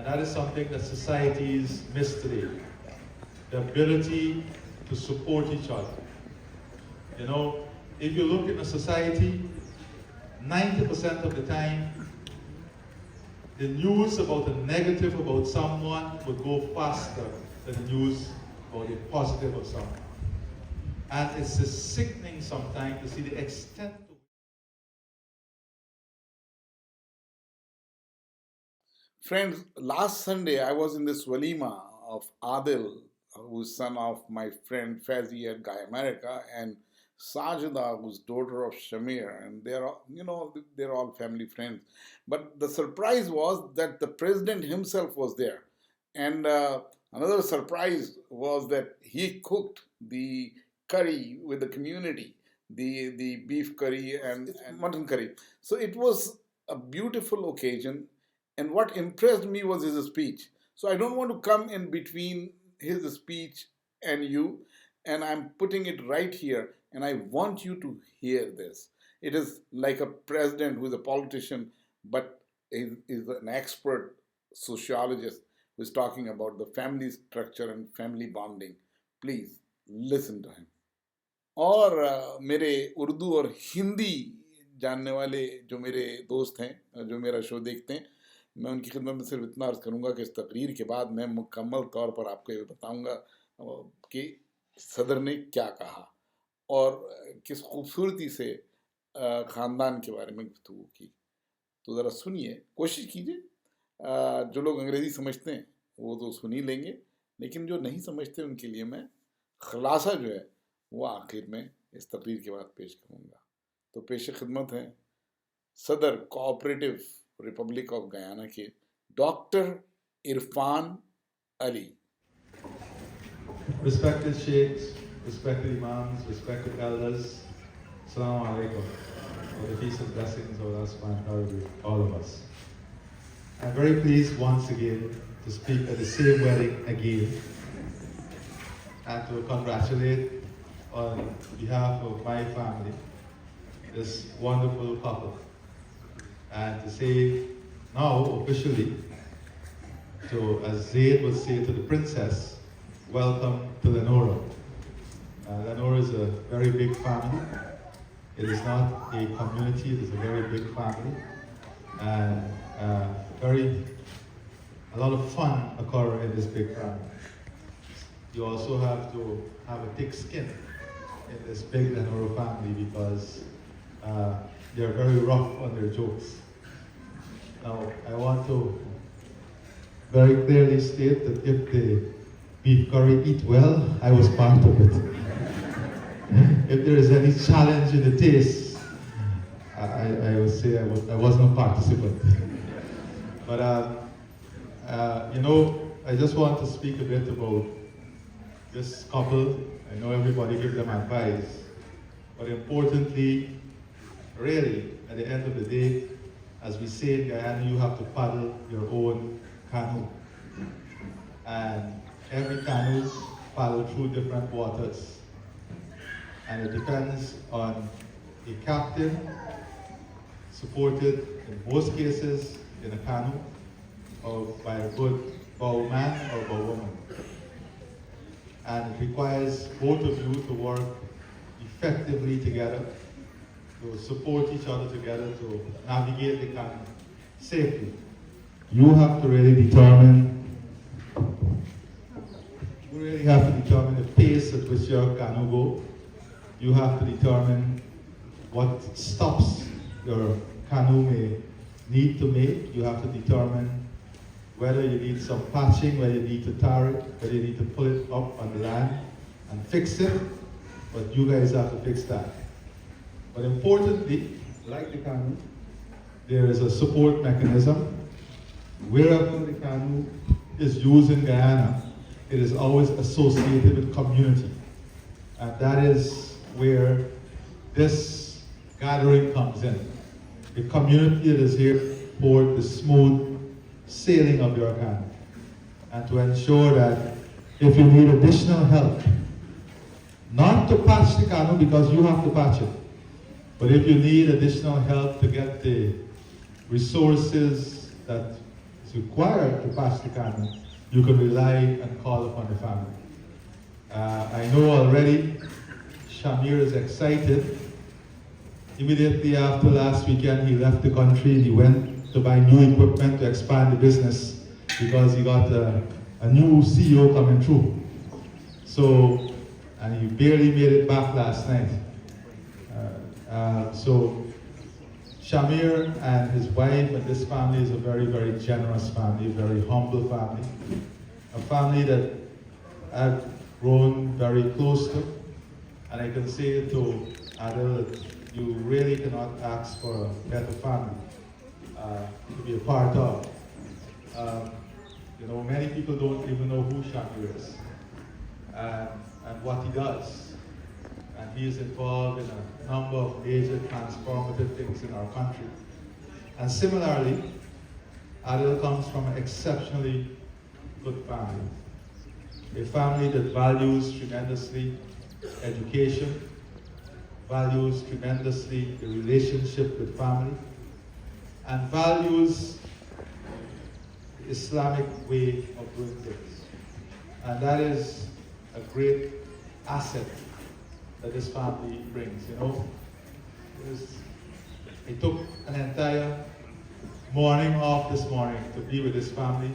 that is something that societies miss today. The ability to support each other. You know, if you look in a society, 90% of the time, the news about the negative about someone would go faster than the news about the positive of someone. And it's just sickening sometimes to see the extent to Friends, last Sunday I was in this Walima of Adil, who's son of my friend Fazi at Guy America, and Sajidah, who's daughter of Shamir, and they're all family friends. But the surprise was that the president himself was there, and another surprise was that he cooked the curry with the community, the beef curry and mutton curry. So it was a beautiful occasion, and what impressed me was his speech. So I don't want to come in between his speech and you, and I'm putting it right here, and I want you to hear this. It is like a president who is a politician, but is an expert sociologist who is talking about the family structure and family bonding. Please listen to him. और मेरे उर्दू और हिंदी जानने वाले जो मेरे दोस्त हैं, जो मेरा शो देखते हैं, मैं उनकी खिदमत में सिर्फ इतना अर्ज़ करूँगा कि इस तकरीर के बाद मैं मुकम्मल तौर पर आपको ये बताऊँगा कि सदर ने क्या कहा और किस खूबसूरती से ख़ानदान के बारे में गुफ्तगू की. तो ज़रा सुनिए, कोशिश कीजिए. जो लोग अंग्रेज़ी समझते हैं वो तो सुन ही लेंगे, लेकिन जो नहीं समझते उनके लिए मैं खुलासा जो है वो आखिर में इस तकरीर के बाद पेश करूँगा. तो पेश खिदमत हैं सदर कोऑपरेटिव रिपब्लिक ऑफ गयाना के doctor Irfan Ali. Respected sheikhs, respected imams, respected elders, Assalamu alaikum. For the peace and blessings of Allah subhanahu wa ta'ala with all of us. I'm very pleased once again to speak at the same wedding again and to congratulate on behalf of my family this wonderful couple, and to say now officially, to, as Zayd would say to the princess, welcome to Leonora. Leonora is a very big family. It is not a community, it is a very big family. And a lot of fun occur in this big family. You also have to have a thick skin in this big Leonora family because they're very rough on their jokes. Now, I want to very clearly state that if the beef curry eat well, I was part of it. If there is any challenge in the taste, I would say I was not participant. But I just want to speak a bit about this couple. I know everybody gives them advice, but importantly, really, at the end of the day, as we say in Guyana, you have to paddle your own canoe. And every canoe paddles through different waters. And it depends on a captain, supported in most cases in a canoe, or by a good bowman or bowwoman. And it requires both of you to work effectively together, to support each other together, to navigate the canoe safely. You have to really determine the pace at which your canoe goes. You have to determine what stops your canoe may need to make. You have to determine whether you need some patching, whether you need to tar it, whether you need to pull it up on the land and fix it. But you guys have to fix that. But importantly, like the canoe, there is a support mechanism. Wherever the canoe is used in Guyana, it is always associated with community. And that is where this gathering comes in. The community that is here for the smooth sailing of your canoe. And to ensure that if you need additional help, not to patch the canoe because you have to patch it, but if you need additional help to get the resources that is required to pass the canoe, you can rely and call upon the family. I know already Shamir is excited. Immediately after last weekend, he left the country and he went to buy new equipment to expand the business because he got a new CEO coming through. So, and he barely made it back last night. So Shamir and his wife and this family is a very, very generous family, a very humble family. A family that I've grown very close to. And I can say to Adil that you really cannot ask for a better family to be a part of. You know, many people don't even know who Shamir is and what he does. And he is involved in a number of major transformative things in our country. And similarly, Adil comes from an exceptionally good family. A family that values tremendously education, values tremendously the relationship with family, and values the Islamic way of doing things. And that is a great asset that this family brings, you know. I took an entire morning off this morning to be with this family,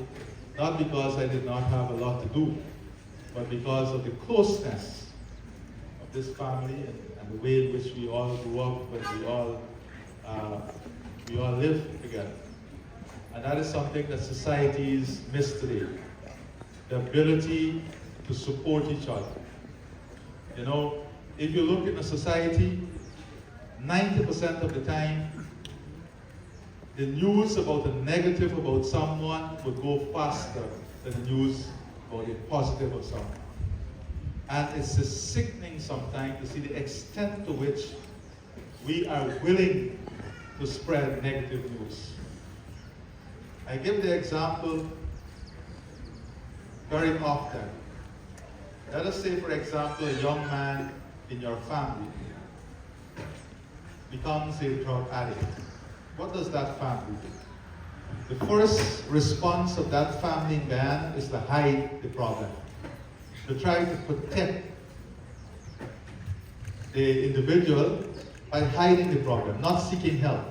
not because I did not have a lot to do, but because of the closeness of this family and the way in which we all grew up, but we all live together. And that is something that societies miss today. The ability to support each other. You know, if you look in a society, 90% of the time, the news about the negative about someone would go faster than the news about the positive of someone. And it's just sickening sometimes to see the extent to which we are willing to spread negative news. I give the example very often. Let us say, for example, a young man in your family becomes a drug addict. What does that family do? The first response of that family in Guyana is to hide the problem, to try to protect the individual by hiding the problem, not seeking help.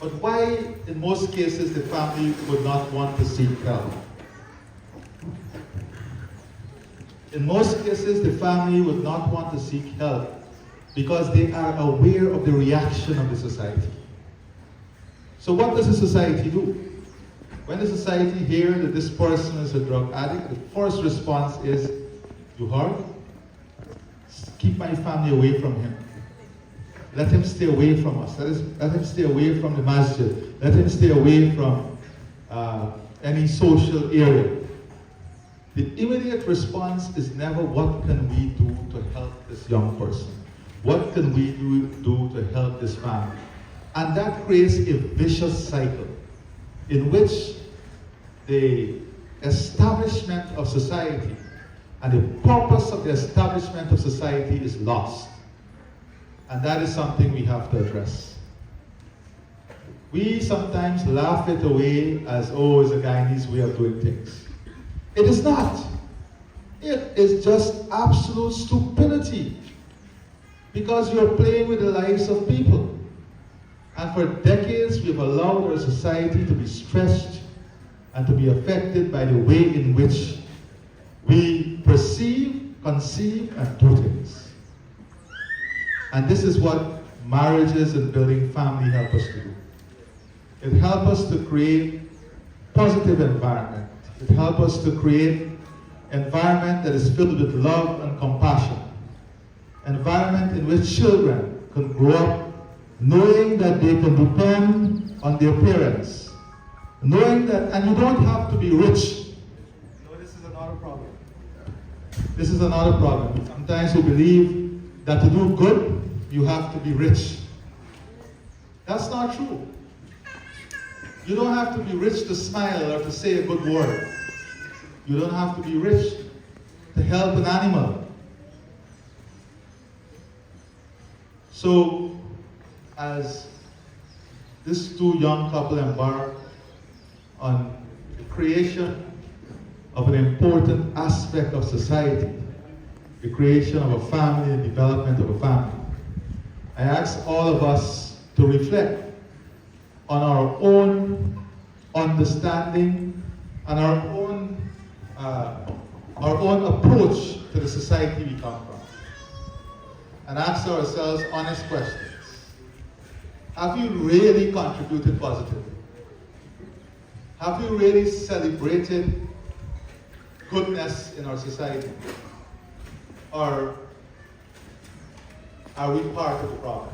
But why, in most cases, the family would not want to seek help? In most cases, the family would not want to seek help because they are aware of the reaction of the society. So what does the society do? When the society hears that this person is a drug addict, the first response is, you heard? Keep my family away from him. Let him stay away from us. Let him stay away from the masjid. Let him stay away from any social area. The immediate response is never, what can we do to help this young person? What can we do to help this family? And that creates a vicious cycle in which the establishment of society and the purpose of the establishment of society is lost. And that is something we have to address. We sometimes laugh it away as, oh, it's a Guyanese way of doing things. It is not. It is just absolute stupidity. Because you're playing with the lives of people. And for decades, we've allowed our society to be stretched and to be affected by the way in which we perceive, conceive, and do things. And this is what marriages and building family help us to do. It helps us to create positive environment. It helps us to create environment that is filled with love and compassion. Environment in which children can grow up knowing that they can depend on their parents. Knowing that, and you don't have to be rich. No, this is another problem. This is another problem. Sometimes we believe that to do good, you have to be rich. That's not true. You don't have to be rich to smile or to say a good word. You don't have to be rich to help an animal. So, as this two young couple embark on creation of an important aspect of society, the creation of a family and development of a family. I ask all of us to reflect on our own understanding and our own approach to the society we come from, and ask ourselves honest questions. Have you really contributed positively? Have you really celebrated goodness in our society? Or are we part of the problem?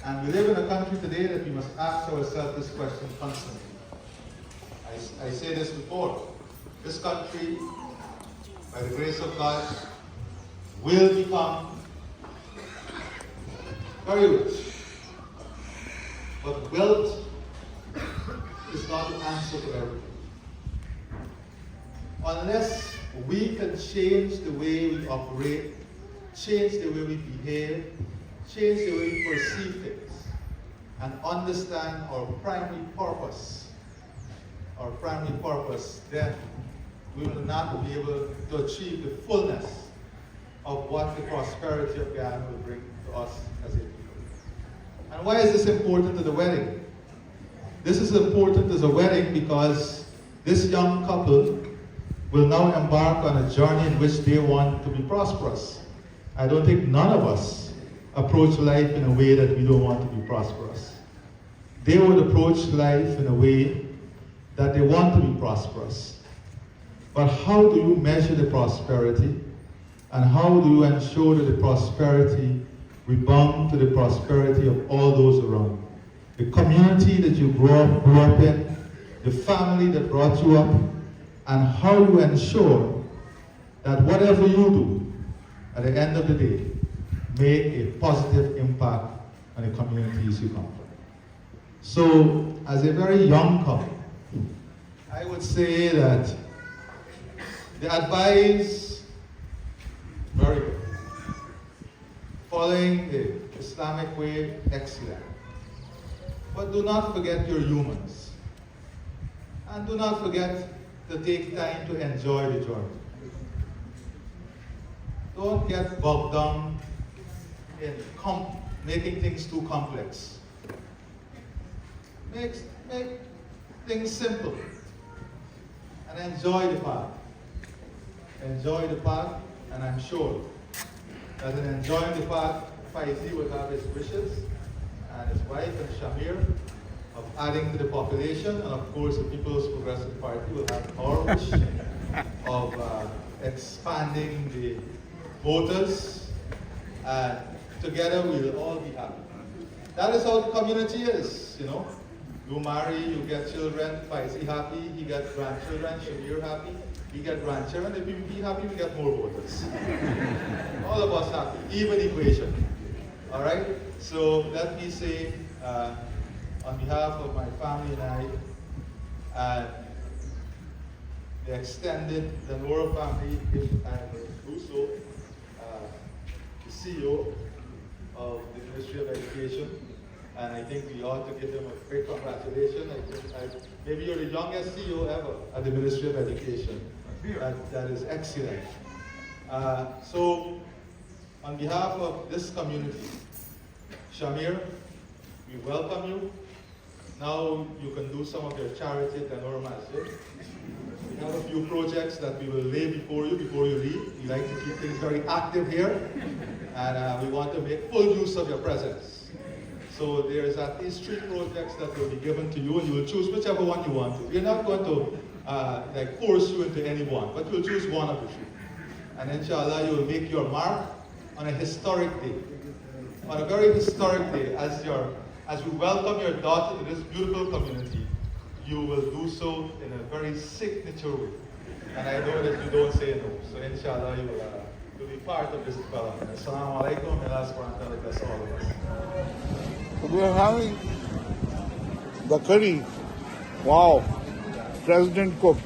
And we live in a country today that we must ask ourselves this question constantly. I say this before. This country, by the grace of God, will become very rich. But wealth is not the answer to everything. Unless we can change the way we operate, change the way we behave, change the way we perceive things, and understand our primary purpose, then we will not be able to achieve the fullness of what the prosperity of Guyana will bring to us as a people. And why is this important to the wedding? This is important as a wedding because this young couple will now embark on a journey in which they want to be prosperous. I don't think none of us approach life in a way that we don't want to be prosperous. They would approach life in a way that they want to be prosperous. But how do you measure the prosperity? And how do you ensure that the prosperity rebounds to the prosperity of all those around you? The community that you grew up in, the family that brought you up, and how you ensure that whatever you do, at the end of the day, make a positive impact on the communities you come from. So, as a very young couple, I would say that the advice, very good. Following the Islamic way, excellent. But do not forget your humans. And do not forget to take time to enjoy the journey. Don't get bogged down in making things too complex. Make things simple and enjoy the path. Enjoy the path, and I'm sure that in enjoying the path, Faizi will have his wishes and his wife and Shamir of adding to the population, and of course the People's Progressive Party will have our wish of expanding the voters, and together we'll all be happy. That is how the community is, you know. You marry, you get children, Faizi happy, he gets grandchildren, Shamir happy, he gets grandchildren. If we be happy, we get more voters. All of us happy, even equation. All right? So let me say, on behalf of my family and I, and the extended Leonora family, if I may do so, the CEO of the Ministry of Education, and I think we ought to give him a great congratulations. Maybe you're the youngest CEO ever at the Ministry of Education. That is excellent. So, on behalf of this community, Shamir, we welcome you. Now you can do some of your charity at Leonora Masjid. We have a few projects that we will lay before you leave. We like to keep things very active here, and we want to make full use of your presence. So there's at least 3 projects that will be given to you, and you will choose whichever one you want to. We're not going to force you into any one, but you'll choose one of the 3. And inshallah, you will make your mark on a historic day. On a very historic day, as we welcome your daughter to this beautiful community, you will do so in a very signature way. And I know that you don't say no. So inshallah, you'll be part of this development. Assalamu alaikum, and Allah subhanahu wa ta'ala bless all of us. We are having the curry. Wow. President cook,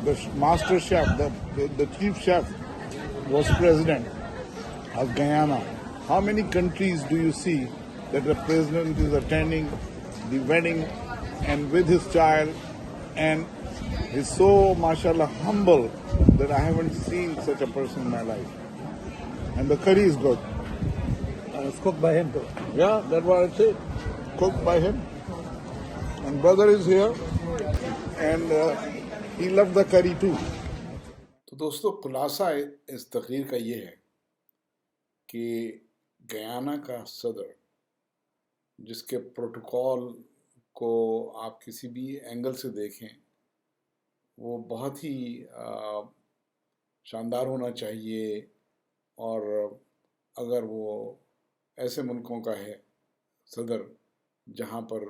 the master chef, the chief chef was president of Guyana. How many countries do you see that the president is attending the wedding and with his child, and he's so, mashallah, humble that I haven't seen such a person in my life. And the curry is good. It's cooked by him too. Yeah, that's what I say. Cooked by him. And brother is here, and he loved the curry too. تو دوستو خلاصہ اس تقریر کا یہ ہے کہ Guyana کا صدر، جس کے پروٹوکول کو آپ کسی بھی اینگل سے دیکھیں وہ بہت ہی شاندار ہونا چاہیے، اور اگر وہ ایسے ملکوں کا ہے صدر جہاں پر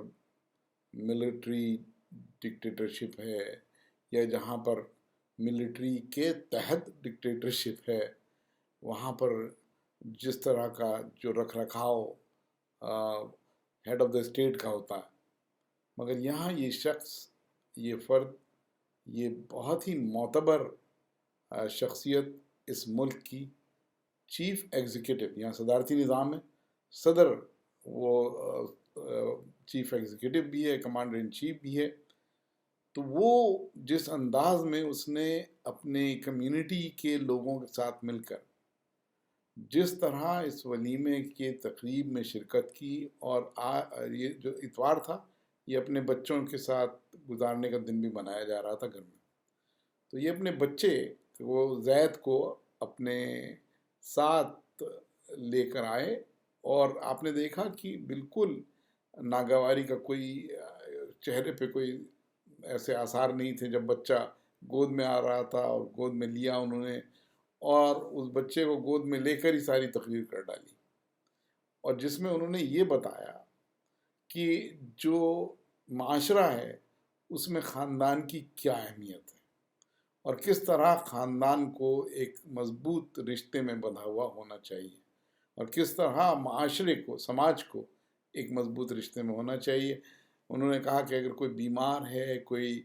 ملٹری ڈکٹیٹرشپ ہے یا جہاں پر ملٹری کے تحت ڈکٹیٹرشپ ہے، وہاں پر جس طرح کا جو رکھ رکھاؤ ہیڈ آف دا اسٹیٹ کا ہوتا ہے، مگر یہاں یہ شخص، یہ فرد، یہ بہت ہی معتبر شخصیت اس ملک کی چیف ایگزیکٹو، یہاں صدارتی نظام ہے، صدر وہ چیف ایگزیکٹو بھی ہے، کمانڈر ان چیف بھی ہے، تو وہ جس انداز میں اس نے اپنے کمیونٹی کے لوگوں کے ساتھ مل کر جس طرح اس ولیمے کے تقریب میں شرکت کی، اور یہ جو اتوار تھا یہ اپنے بچوں کے ساتھ گزارنے کا دن بھی منایا جا رہا تھا گھر میں، تو یہ اپنے بچے وہ زید کو اپنے ساتھ لے کر آئے، اور آپ نے دیکھا کہ بالکل ناگواری کا کوئی چہرے پہ کوئی ایسے آثار نہیں تھے جب بچہ گود میں آ رہا تھا، اور گود میں لیا انہوں نے، اور اس بچے کو گود میں لے کر ہی ساری تقریر کر ڈالی، اور جس میں انہوں نے یہ بتایا کہ جو معاشرہ ہے اس میں خاندان کی کیا اہمیت ہے، اور کس طرح خاندان کو ایک مضبوط رشتے میں بندھا ہوا ہونا چاہیے، اور کس طرح معاشرے کو، سماج کو ایک مضبوط رشتے میں ہونا چاہیے۔ انہوں نے کہا کہ اگر کوئی بیمار ہے، کوئی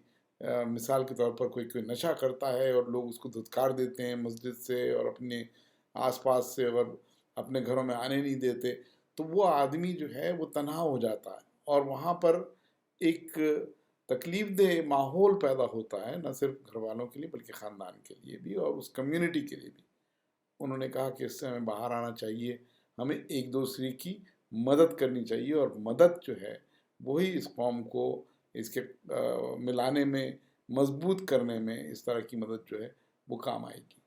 مثال کے طور پر کوئی نشہ کرتا ہے اور لوگ اس کو دھتکار دیتے ہیں مسجد سے اور اپنے آس پاس سے، اور اپنے گھروں میں آنے نہیں دیتے، تو وہ آدمی جو ہے وہ تنہا ہو جاتا ہے، اور وہاں پر ایک تکلیف دہ ماحول پیدا ہوتا ہے، نہ صرف گھر والوں کے لیے بلکہ خاندان کے لیے بھی اور اس کمیونٹی کے لیے بھی۔ انہوں نے کہا کہ اس سے ہمیں باہر آنا چاہیے، ہمیں ایک دوسرے کی مدد کرنی چاہیے، اور مدد جو ہے وہی اس قوم کو اس کے ملانے میں، مضبوط کرنے میں، اس طرح کی مدد جو ہے وہ کام آئے گی۔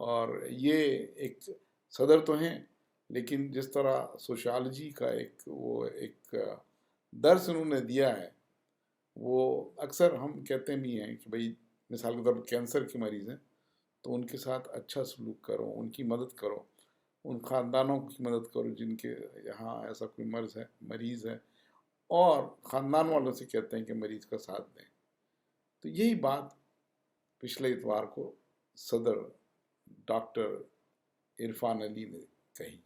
اور یہ ایک صدر تو ہیں، لیکن جس طرح سوشالوجی کا ایک درس انہوں نے دیا ہے، وہ اکثر ہم کہتے بھی ہیں کہ بھئی مثال کے طور پر کینسر کے مریض ہیں تو ان کے ساتھ اچھا سلوک کرو، ان کی مدد کرو، ان خاندانوں کی مدد کرو جن کے یہاں ایسا کوئی مریض ہے، اور خاندان والوں سے کہتے ہیں کہ مریض کا ساتھ دیں۔ تو یہی بات پچھلے اتوار کو صدر ڈاکٹر عرفان علی نے کہی۔